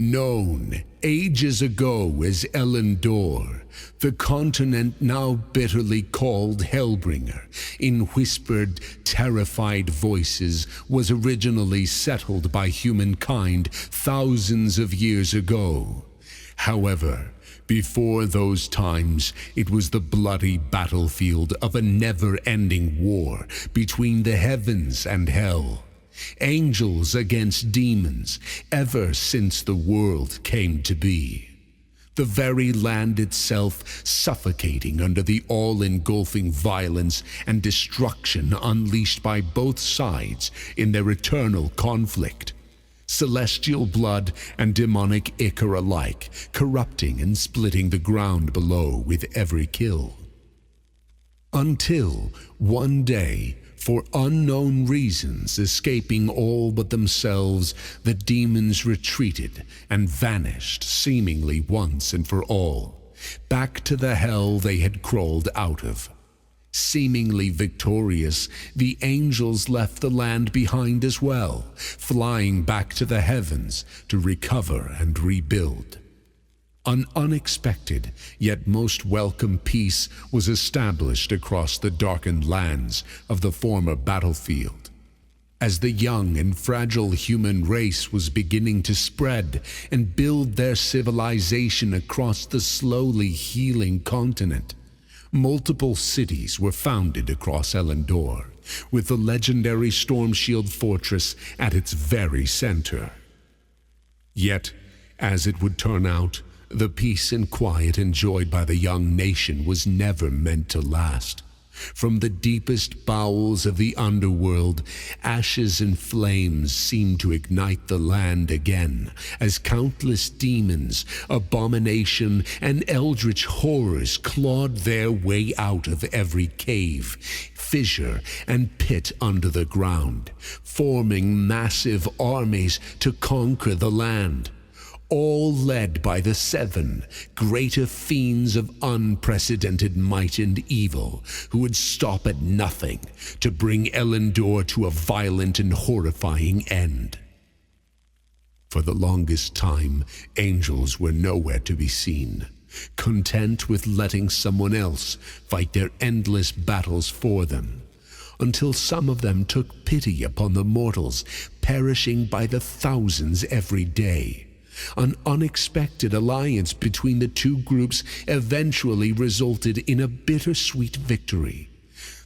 Known ages ago as Elandorr, the continent now bitterly called Hellbringer, in whispered, terrified voices, was originally settled by humankind thousands of years ago. However, before those times, it was the bloody battlefield of a never-ending war between the heavens and hell. Angels against demons, ever since the world came to be. The very land itself suffocating under the all-engulfing violence and destruction unleashed by both sides in their eternal conflict. Celestial blood and demonic ichor alike, corrupting and splitting the ground below with every kill. Until one day, for unknown reasons, escaping all but themselves, the demons retreated and vanished seemingly once and for all, back to the hell they had crawled out of. Seemingly victorious, the angels left the land behind as well, flying back to the heavens to recover and rebuild. An unexpected, yet most welcome peace was established across the darkened lands of the former battlefield. As the young and fragile human race was beginning to spread and build their civilization across the slowly healing continent, multiple cities were founded across Elandorr, with the legendary Stormshield Fortress at its very center. Yet, as it would turn out, the peace and quiet enjoyed by the young nation was never meant to last. From the deepest bowels of the underworld, ashes and flames seemed to ignite the land again, as countless demons, abomination, and eldritch horrors clawed their way out of every cave, fissure, and pit under the ground, forming massive armies to conquer the land. All led by the 7 greater fiends of unprecedented might and evil, who would stop at nothing to bring Elandorr to a violent and horrifying end. For the longest time, angels were nowhere to be seen, content with letting someone else fight their endless battles for them, until some of them took pity upon the mortals perishing by the thousands every day. An unexpected alliance between the two groups eventually resulted in a bittersweet victory.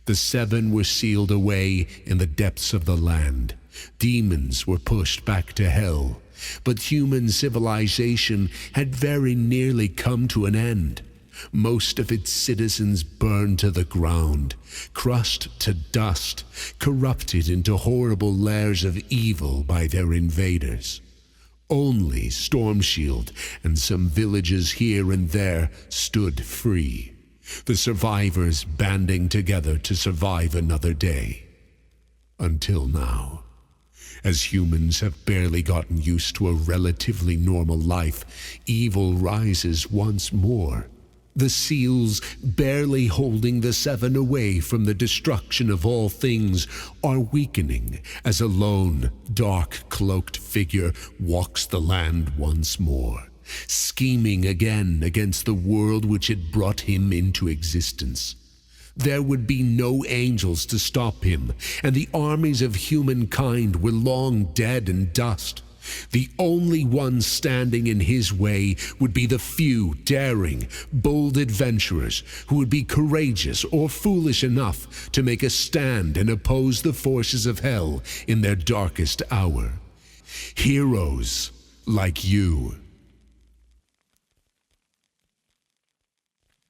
The 7 were sealed away in the depths of the land. Demons were pushed back to hell, but human civilization had very nearly come to an end. Most of its citizens burned to the ground, crushed to dust, corrupted into horrible layers of evil by their invaders. Only Stormshield and some villages here and there stood free, the survivors banding together to survive another day. Until now, as humans have barely gotten used to a relatively normal life, evil rises once more. The seals, barely holding the 7 away from the destruction of all things, are weakening as a lone, dark-cloaked figure walks the land once more, scheming again against the world which had brought him into existence. There would be no angels to stop him, and the armies of humankind were long dead and dust. The only one standing in his way would be the few daring, bold adventurers who would be courageous or foolish enough to make a stand and oppose the forces of hell in their darkest hour. Heroes like you.